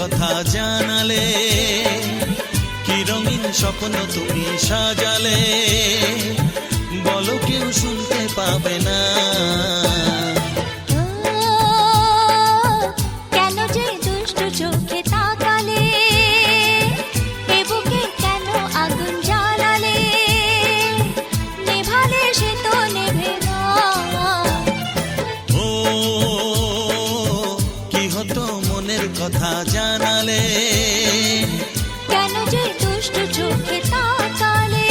কথা জানালে, কি রঙিন স্বপ্ন তুমি সাজালে, বলো কেউ শুনতে পাবে না। কেন যে দুষ্টু চোখে তাকালে, এ বুকে কেন আগুন জ্বালালে, নেভালে সে তো নেভে না। ও কি হতো মনের কথা জানালে, কেন যে দুষ্টু চোখে তাকালে।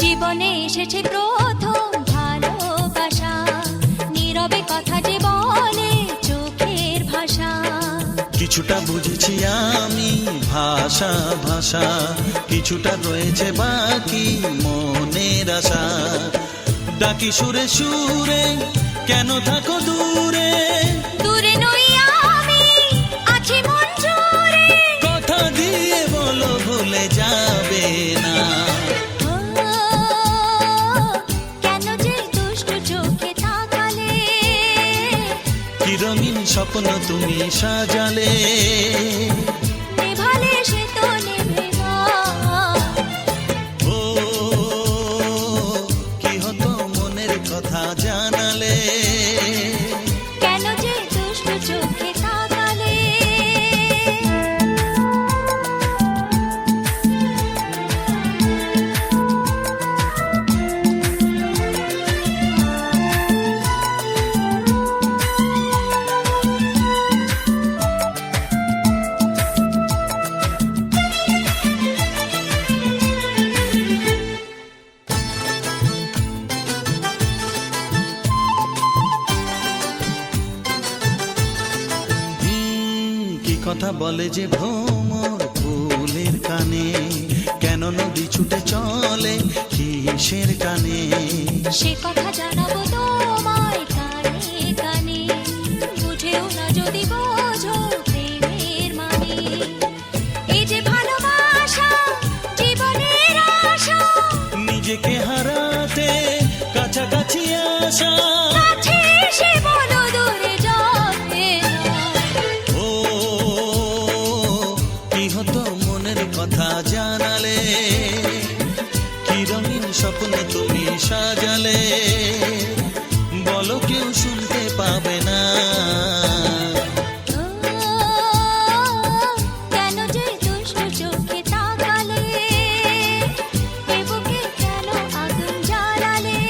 জীবনে এসেছে প্রথম ভালোবাসা, নীরবে কথা যে বলে চোখের ভাষা। কিছুটা বুঝেছি আমি ভাষা ভাষা, কিছুটা রয়েছে বাকি মনের আশা। ডাকি সুরে সুরে কেন থাকো দূরে, দূরে নই আমি আছি মন জুড়ে। কথা দিয়ে বলো ভুলে যাবে না। কেন যে দুষ্টু চোখে তাকালে, কি রঙিন স্বপ্ন তুমি সাজালে, নেভালে সে তো নেভে না। ও কি হতো মনের কথা জানালে, কেন যে দুষ্টু চোখে তাকালে। কি কথা বলে যে ভ্রমর ফুলের কানে, কেন নদী ছুটে চলে কিসের কানে। সে কথা জানাবো তোমায় কানে কানে, বুঝেও না যদি বোঝো প্রেমের মানে। এই যে ভালোবাসা জীবনের আশা, নিজেকে হারাতে কাছাকাছি আসা। কাছে এসে বলো দূরে যাবে না। ও কি হতো মনের কথা জানালে, কি রঙিন স্বপ্ন তুমি সাজালে, বলো কেউ শুনতে পাবে না। কেন যে দুষ্টু চোখে তাকালে, এ বুকে কেন আগুন জ্বালালে,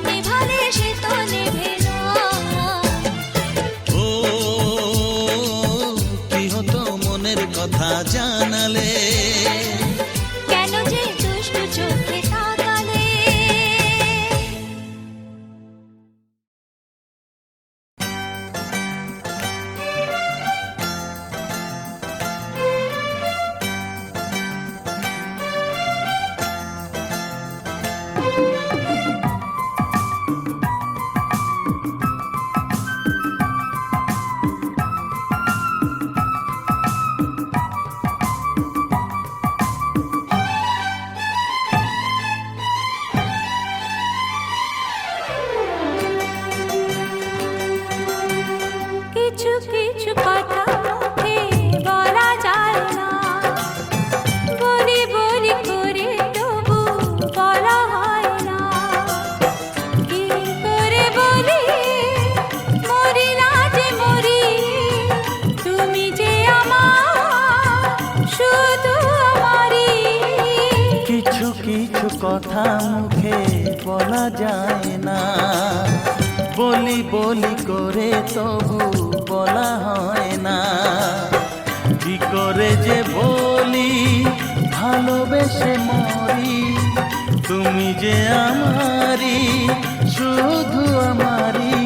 নেভালে সে তো নেভে না। ও কি হতো মনের কথা জানালে, কেন যে দুষ্টু চোখে তাকালে। কিছু কিছু কথা মুখে বলা যায় না, বলি বলি করে তবু বলা হয় না। কি করে বলি মরি না যে মরি, তুমি যে আমার শুধু আমারই। কিছু কিছু কথা মুখে বলা যায় না, বলি বলি করে তবু বলা হয় না। কি করে যে বলি ভালোবেসে মরি, তুমি যে আমারই শুধু আমারই।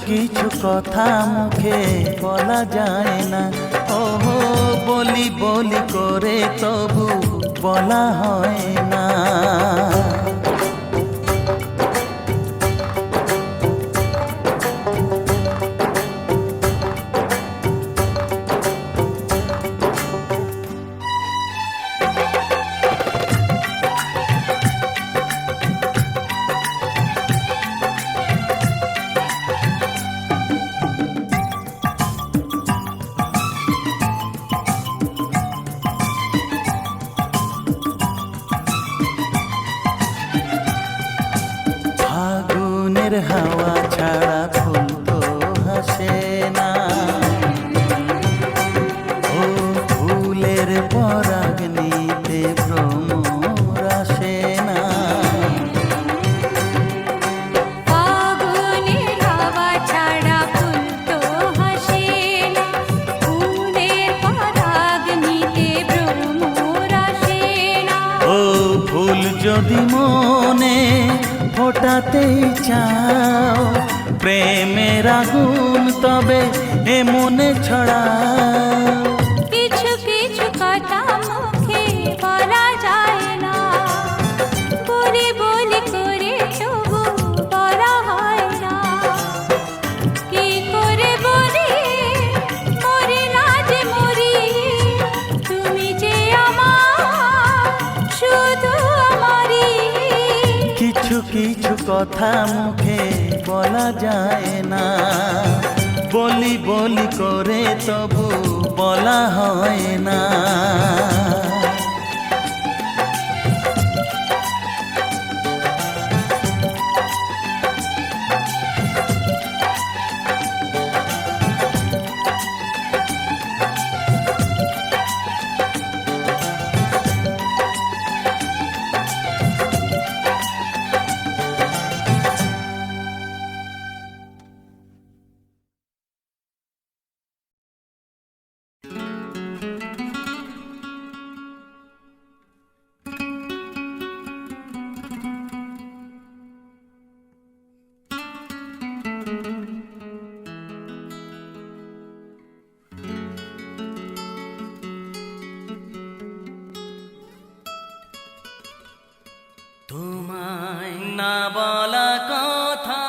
কিছু কথা মুখে বলা যায় না, ওহো বলি বলি করে তবু বলা হয় না। ফাগুনের হাওয়া ছাড়া ফুল তো হাসে না, ও ফুলের পরাগ নিতে ভ্রমর আসে না। ফাগুনের হাওয়া ছাড়া ফুল তো হাসে না, ফুলের পরাগ নিতে ভ্রমর আসে না। ও ফুল যদি মনে ফোটাতেই চাও প্রেমের আগুন, তবে এ মনে ছড়াও। কিছু কিছু কথা মুখে বলা যায় না, বলি বলি করে তবু বলা হয় না। কি করে বলি মরি না যে মরি, তুমি যে আমার শুধু আমারই। কিছু কিছু কথা মুখে বলা যায় না, বলি বলি করে তবু বলা হয় না। তোমায় না বলা কথা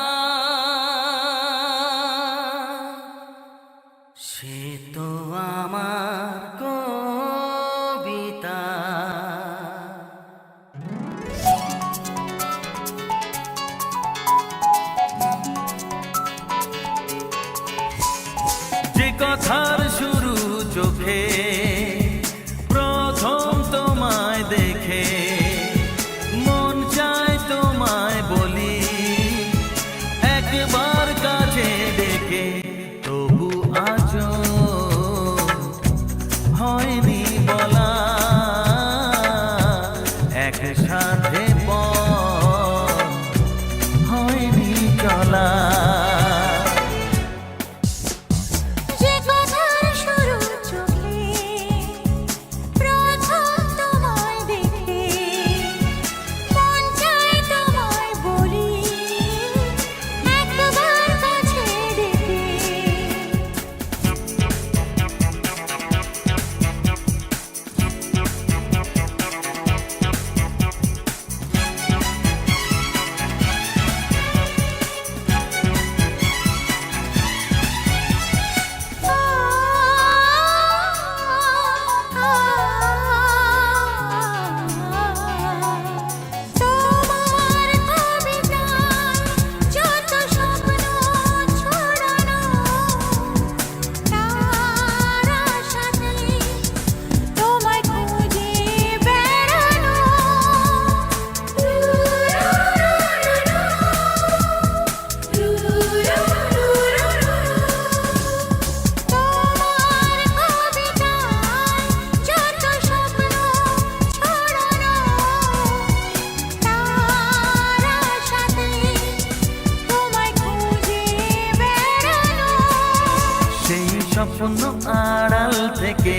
সে তো আমার কবিতা। যে কথার শুরু চোখে প্রথম তোমায় দেখে, মন চায় তোমায় বলি একবার কাছে ডেকে, তবু আজও হয়নি বলা একসাথে হয়নি চলা। যে কথার শুরু চোখে প্রথম তোমায় দেখে, মন চায় তোমায় বলি একবার কাছে ডেকে। তোমার কবিতায় যত স্বপ্ন ছড়ানো, তার আশাতে তোমায় খুঁজে বেড়ানো। তোমার কবিতায় যত স্বপ্ন ছড়ানো, তার আশাতে তোমায় খুঁজে বেড়ানো। সেই স্বপ্ন আড়াল থেকে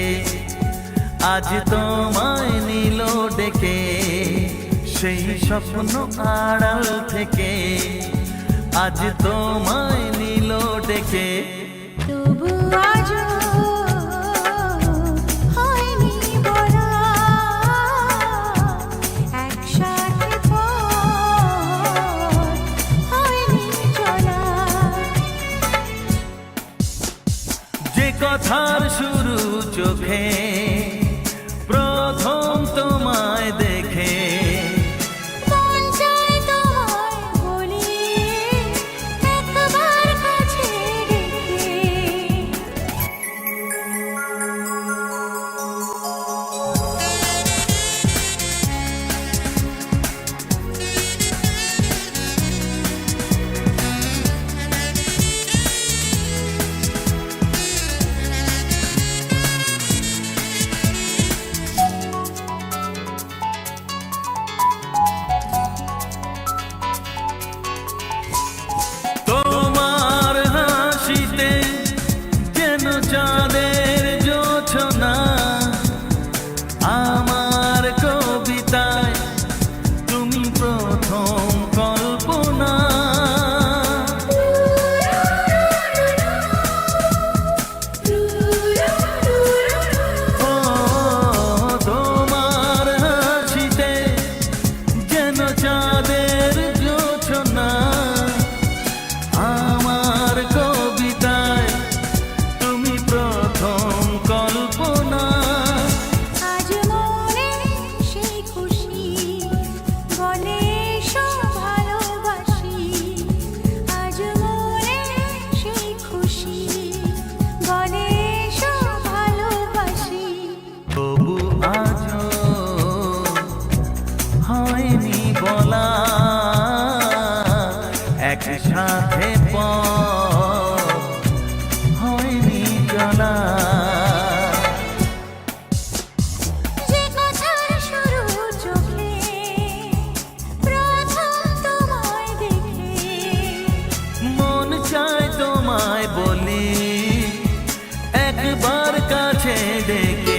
আজ তোমায় নিল ডেকে, সেই স্বপ্ন আড়াল থেকে আজ তোমায় নিল কথার শুরু চোখে প্রথম তোমায় দেখে। মন চায় তোমায় বলি একবার কাছে ডেকে। তোমার হাসিতে যেন চাঁদের জোছনা, আমার কবিতায় তুমি প্রথম কল্পনা। ও তোমার হাসিতে যেন চাঁদের জোছনা, আমার কবিতায় তুমি প্রথম কল্পনা। আজ মনে সেই খুশি বলে সব ভালোবাসি। আজ মনে সেই খুশি বলে সব ভালোবাসি। তবু আজও হয়নি বলা একসাথে পথ হয়নি চলা। যে কথার শুরু চোখে প্রথম তোমায় দেখে। মন চায় তোমায় বলি একবার কাছে ডেকে।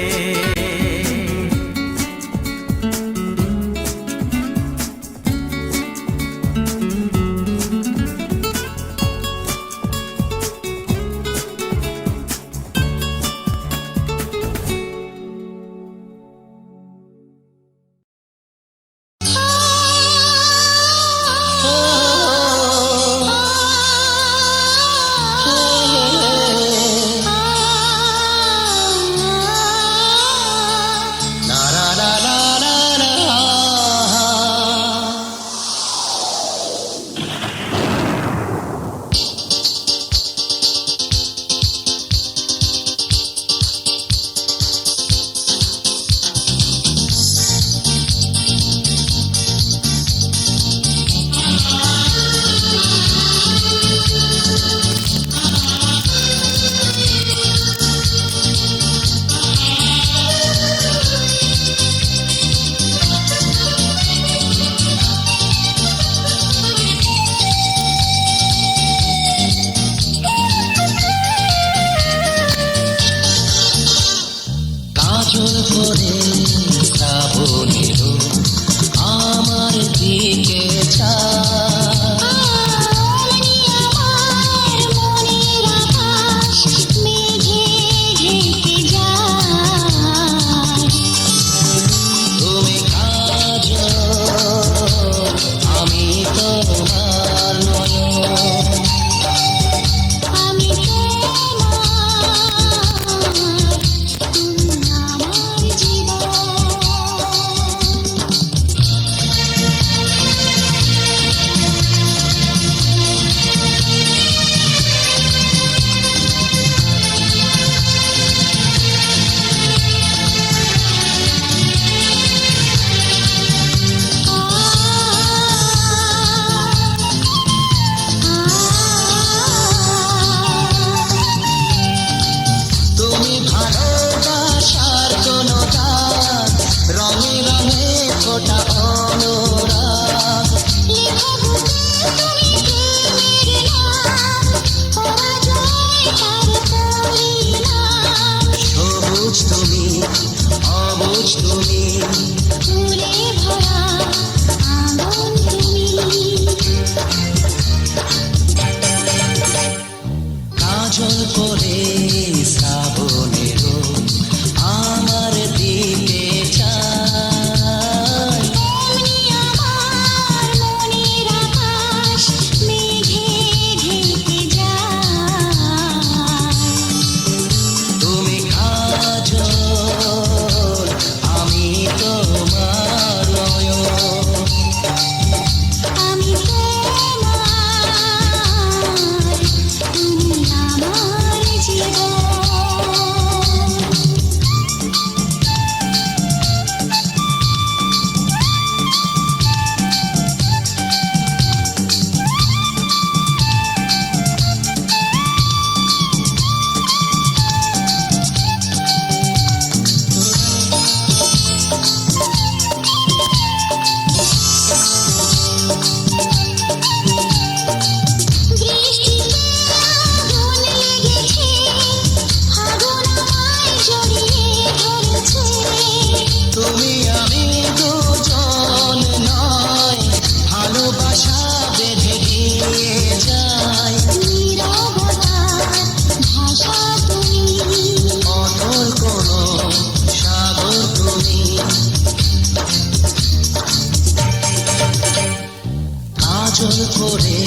আঁচল করে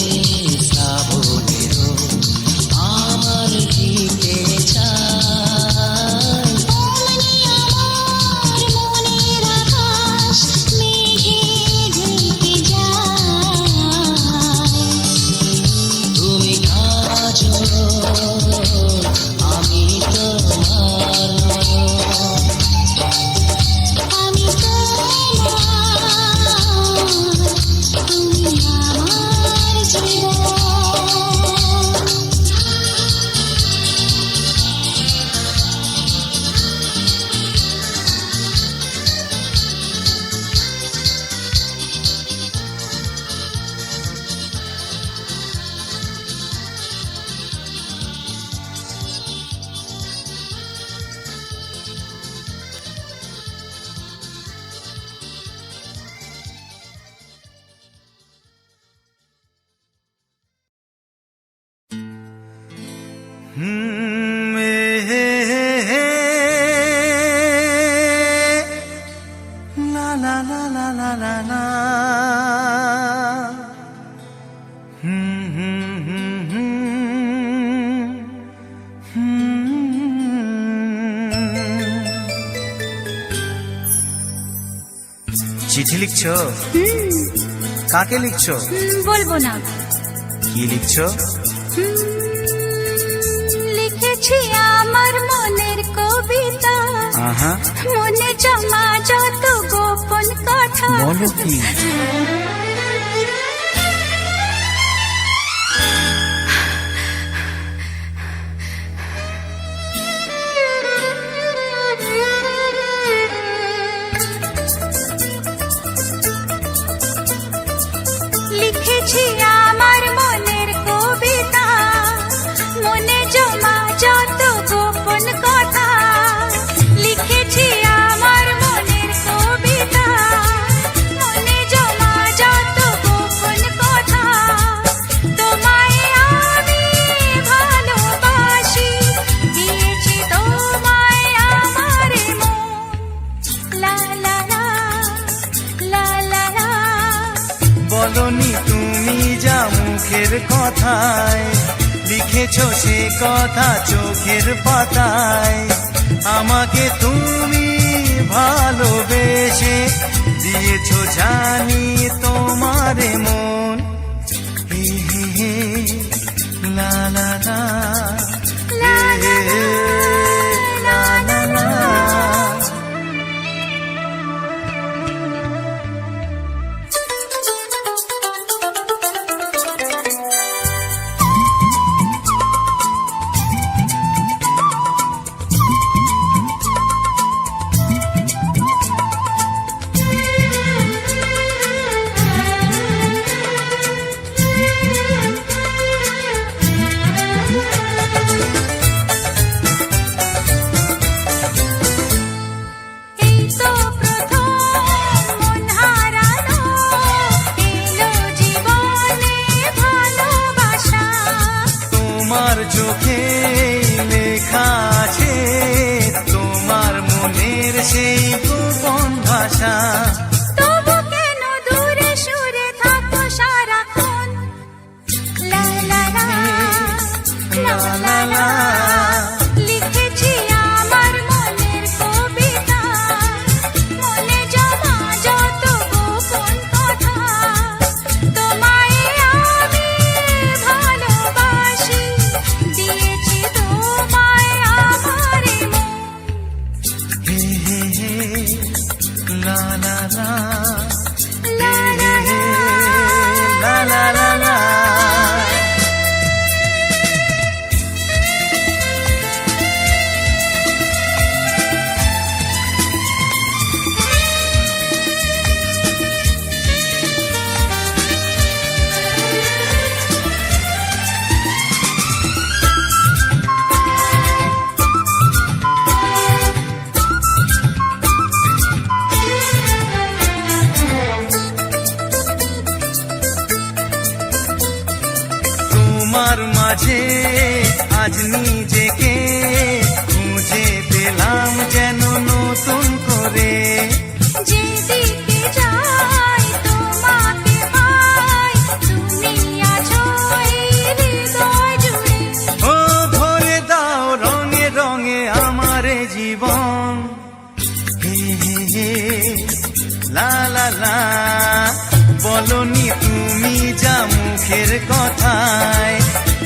শ্রাবণেরও আমার দিতে চাই। অমনি আমার মনের আকাশ মেঘে ঢেকে যায়। তুমি কাজল আমি তোমার নয়ন। আমি তোমার, তুমি আমার জীবন। লা লা লা লা লা লা লা। চিঠি লিখছো? কাকে লিখছো? বলবো না। কি লিখছো? লিখেছি আমার মনের কবিতা, আহা, মনে জমা যত গোপন কথা। বলো কি? লিখেছি আমার মনের কবিতা, মনে জমা যত গোপন কথা। লিখেছি আমার মনের কবিতা, মনে জমা যত গোপন কথা। তোমায় আমি ভালোবাসি, দিয়েছি তোমায় আমার মন। লা লা লা, লা লা লা। বলনি তুমি যা মুখের কথায়, লিখেছো সে কথা চোখের পাতায়। আমাকে তুমি ভালোবেসে দিয়েছো জানি তোমারে মন। হে হে হে, লা লা লা, লা লা লা, লা লা লা। এই তো প্রথম মন হারানো, এলো জীবনে ভালোবাসা। তোমার চোখে লেখা আছে তোমার মনের সেই গোপন ভাষা। তবু কেন দূরে সরে থাকো সারাক্ষণ। লা লা লা, লা লা লা। লিখেছি আমার মনের কবিতা, মনে জমা যত গোপন কথা। তোমায় আমি ভালোবাসি, দিয়েছি তোমায় আমার মন। হে হে হে, লা লা লা, লা লা লা, লা লা লা লা। তোমার মাঝে আজ নিজেকে খুঁজে পেলাম যেন নতুন করে। যেদিকে যাই তোমাকে পাই, তুমি মুখের কথায়,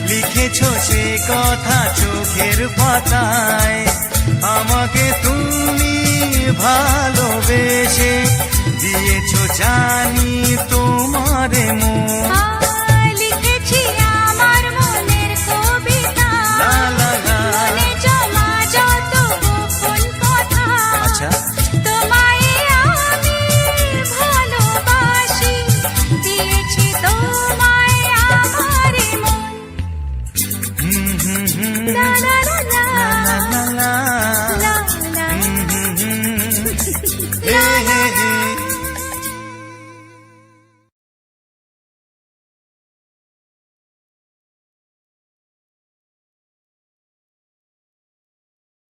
লিখেছো সে কথা চোখের পাতায়। আমাকে তুমি ভালোবেসে দিয়েছো জানি তোমারে মন।